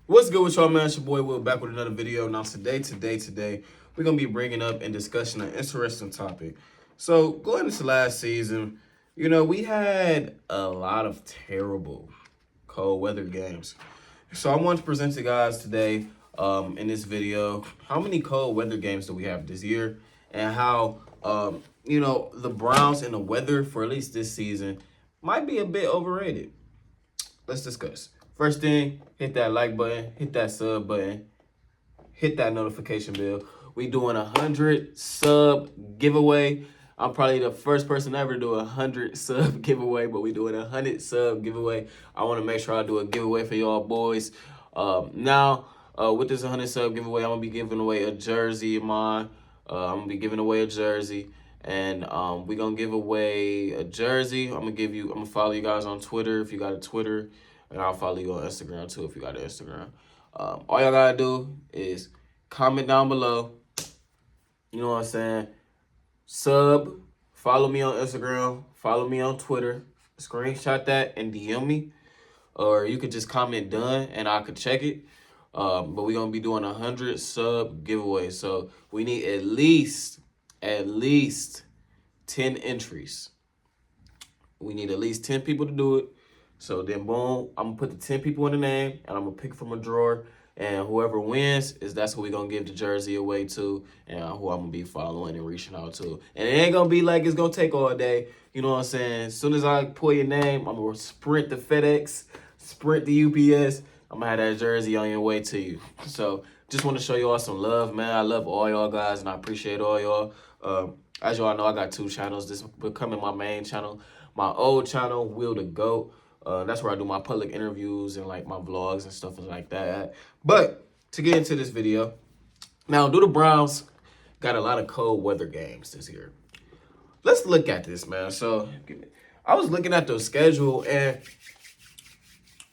What's good with y'all, man? It's your boy Will back with another video. Now today, we're going to be bringing up and discussing an interesting topic. So going into last season, we had a lot of terrible cold weather games. So I want to present to you guys today in this video, how many cold weather games do we have this year and how, the Browns and the weather for at least this season might be a bit overrated. Let's discuss. First thing, hit that like button, hit that sub button, hit that notification bell. We doing 100 sub giveaway. I'm probably the first person ever to do 100 sub giveaway, but we doing 100 sub giveaway. I want to make sure I do a giveaway for y'all boys. With this 100 sub giveaway, I'm gonna be giving away a jersey of mine. I'm gonna be giving away a jersey. And we're gonna give away a jersey. I'm gonna follow you guys on Twitter if you got a Twitter, and I'll follow you on Instagram too if you got an Instagram. All y'all gotta do is comment down below. You know what I'm saying? Sub, follow me on Instagram, follow me on Twitter, screenshot that and DM me. Or you could just comment done and I could check it. But we're gonna be doing 100 sub giveaway. So we need at least 10 entries. We need at least 10 people to do it. So then boom, I'm gonna put the 10 people in the name and I'm gonna pick from a drawer. And whoever wins that's who we're gonna give the jersey away to and who I'm gonna be following and reaching out to. And it ain't gonna be like it's gonna take all day. You know what I'm saying? As soon as I pull your name, I'm gonna sprint the FedEx, sprint the UPS. I'm gonna have that jersey on your way to you. So just want to show y'all some love, man. I love all y'all guys and I appreciate all y'all. As y'all know, I got 2 channels. This is becoming my main channel. My old channel, Will the Goat. That's where I do my public interviews and like my vlogs and stuff like that. But to get into this video, now do the Browns got a lot of cold weather games this year. Let's look at this, man. So I was looking at the schedule, and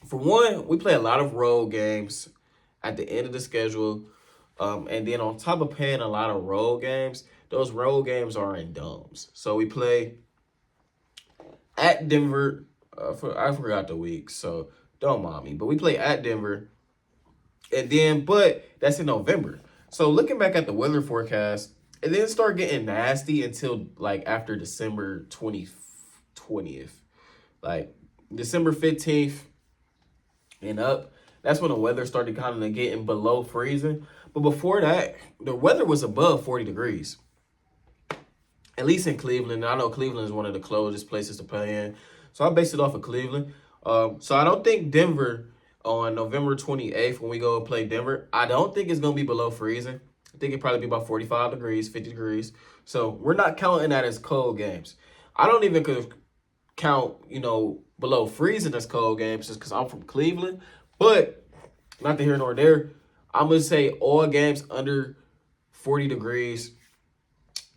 for one, we play a lot of road games at the end of the schedule. And then on top of playing a lot of road games, those road games are in domes. So we play at Denver. I forgot the week, so don't mind me. But we play at Denver. But that's in November. So looking back at the weather forecast, it didn't start getting nasty until like after December 20th. Like December 15th and up. That's when the weather started kind of getting below freezing. But before that, the weather was above 40 degrees. At least in Cleveland. I know Cleveland is one of the coldest places to play in. So I based it off of Cleveland. So I don't think Denver on November 28th when we go play Denver, I don't think it's going to be below freezing. I think it'd probably be about 45 degrees, 50 degrees. So we're not counting that as cold games. I don't even count, below freezing as cold games just because I'm from Cleveland. But not to here nor there. I'm going to say all games under 40 degrees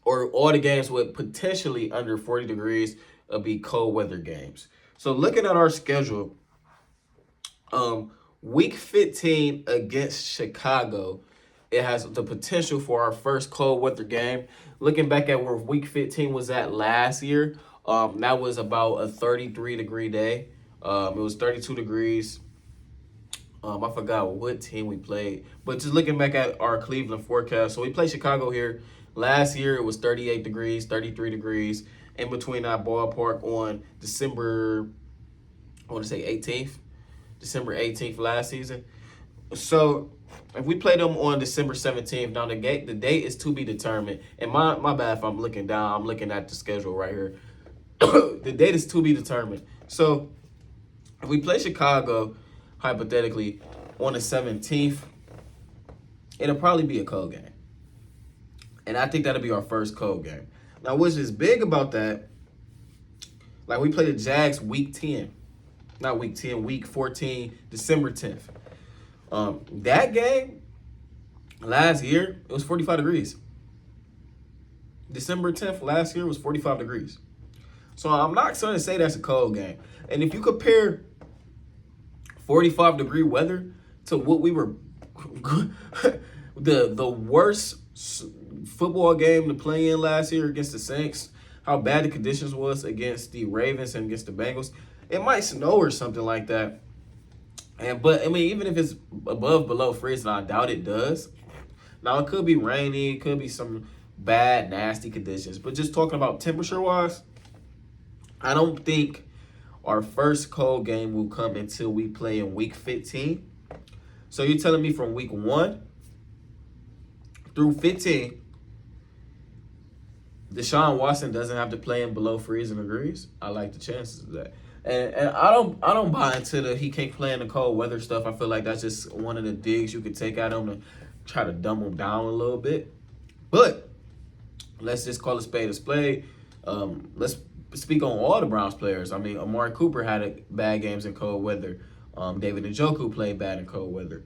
or all the games with potentially under 40 degrees will be cold weather games. So looking at our schedule, week 15 against Chicago, it has the potential for our first cold weather game. Looking back at where week 15 was at last year, that was about a 33-degree day. It was 32 degrees. I forgot what team we played. But just looking back at our Cleveland forecast, so we played Chicago here. Last year, it was 38 degrees, 33 degrees. In between that ballpark on December 18th last season. So if we play them on December 17th, now the date is to be determined. And my bad if I'm looking down, I'm looking at the schedule right here. The date is to be determined. So if we play Chicago, hypothetically, on the 17th, it'll probably be a cold game. And I think that'll be our first cold game. Now, what's just big about that, like we played the Jags week 10. Not week 10, week 14, December 10th. That game, last year, it was 45 degrees. December 10th last year was 45 degrees. So I'm not going to say that's a cold game. And if you compare 45-degree weather to what we were, the worst football game to play in last year against the Saints, how bad the conditions was against the Ravens and against the Bengals. It might snow or something like that. But I mean, even if it's above below freezing. I doubt it does. Now, it could be rainy. It could be some bad, nasty conditions. But just talking about temperature-wise, I don't think our first cold game will come until we play in week 15. So you're telling me from week 1 through 15, Deshaun Watson doesn't have to play in below freezing degrees? I like the chances of that. And I don't buy into the he can't play in the cold weather stuff. I feel like that's just one of the digs you could take at him to try to dumb him down a little bit. But let's just call a spade a spade. Let's speak on all the Browns players. I mean, Amari Cooper had bad games in cold weather. David Njoku played bad in cold weather.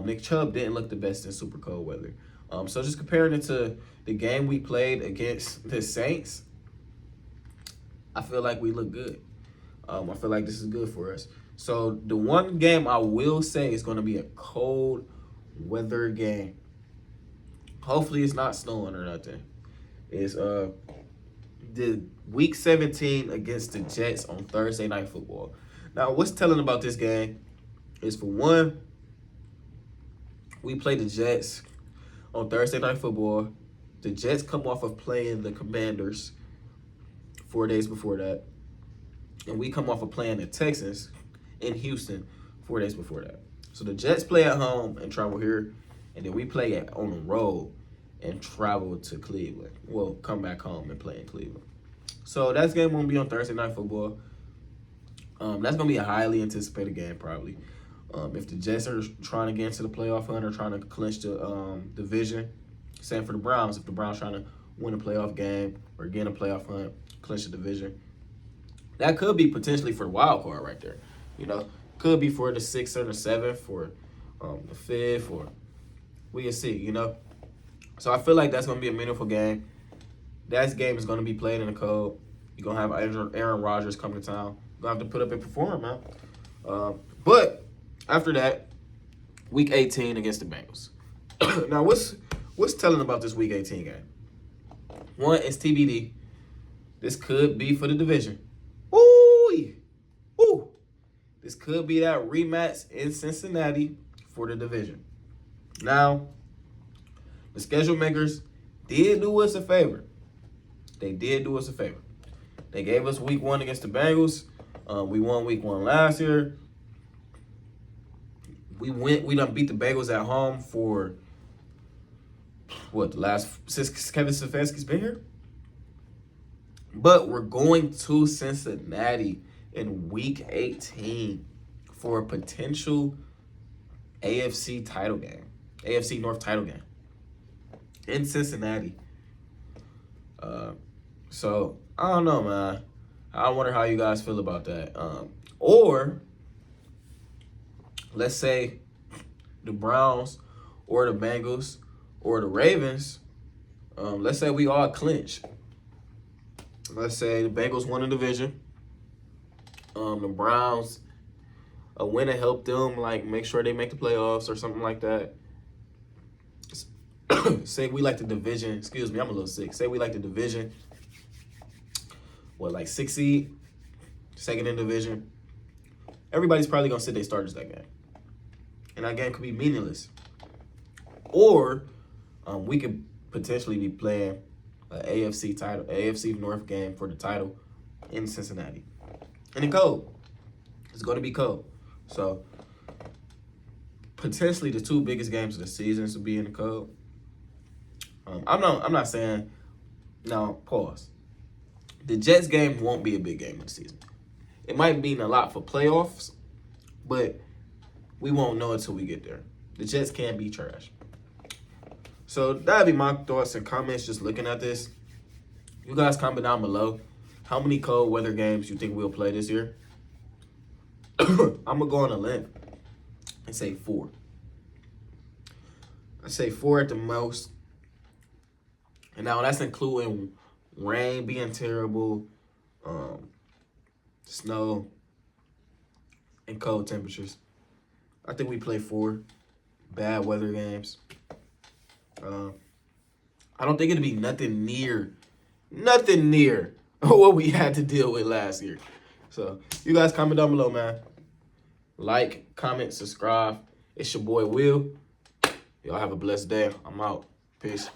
Nick Chubb didn't look the best in super cold weather. So just comparing it to the game we played against the Saints, I feel like we look good. I feel like this is good for us. So the one game I will say is going to be a cold weather game. Hopefully it's not snowing or nothing. Is the week 17 against the Jets on Thursday Night Football. Now, what's telling about this game is, for one, we play the Jets on Thursday Night Football. The Jets come off of playing the Commanders 4 days before that. And we come off of playing the Texans in Houston 4 days before that. So the Jets play at home and travel here. And then we play on the road and travel to Cleveland. We'll come back home and play in Cleveland. So that game won't be on Thursday Night Football. That's going to be a highly anticipated game, probably. If the Jets are trying to get into the playoff hunt or trying to clinch the division, same for the Browns. If the Browns trying to win a playoff game or get in a playoff hunt, clinch the division, that could be potentially for the wild card right there. You know, could be for the 6th or the 7th or the 5th, or we can see, you know. So I feel like that's going to be a meaningful game. That game is going to be played in the cold. You're going to have Aaron Rodgers come to town. You're going to have to put up and perform, man. But after that, week 18 against the Bengals. Now, what's telling about this week 18 game? One, it's TBD. This could be for the division. Ooh. This could be that rematch in Cincinnati for the division. Now, the schedule makers did do us a favor. They did do us a favor. They gave us week 1 against the Bengals. We won week 1 last year. We done beat the Bengals at home for since Kevin Stefanski's been here? But we're going to Cincinnati in week 18 for a potential AFC title game. AFC North title game in Cincinnati. So I don't know, man. I wonder how you guys feel about that. Or let's say the Browns or the Bengals or the Ravens, let's say we all clinch. Let's say the Bengals won the division. The Browns, a win to help them, like, make sure they make the playoffs or something like that. Say we like the division. Excuse me, I'm a little sick. Say we like the division. Like 6th seed, second in division. Everybody's probably going to sit their starters that game. And that game could be meaningless. Or we could potentially be playing an AFC North game for the title in Cincinnati. And it's cold. It's going to be cold. So potentially the 2 biggest games of the season will be in the cold. I'm not saying, now pause. The Jets game won't be a big game of the season. It might mean a lot for playoffs, but we won't know until we get there. The Jets can be trash. So that'd be my thoughts and comments just looking at this. You guys comment down below how many cold weather games you think we'll play this year. I'm going to go on a limb and say 4. I say 4 at the most. And now that's including rain being terrible, snow, and cold temperatures. I think we play 4 bad weather games. I don't think it'll be nothing near what we had to deal with last year. So you guys comment down below, man. Like, comment, subscribe. It's your boy Will. Y'all have a blessed day. I'm out. Peace.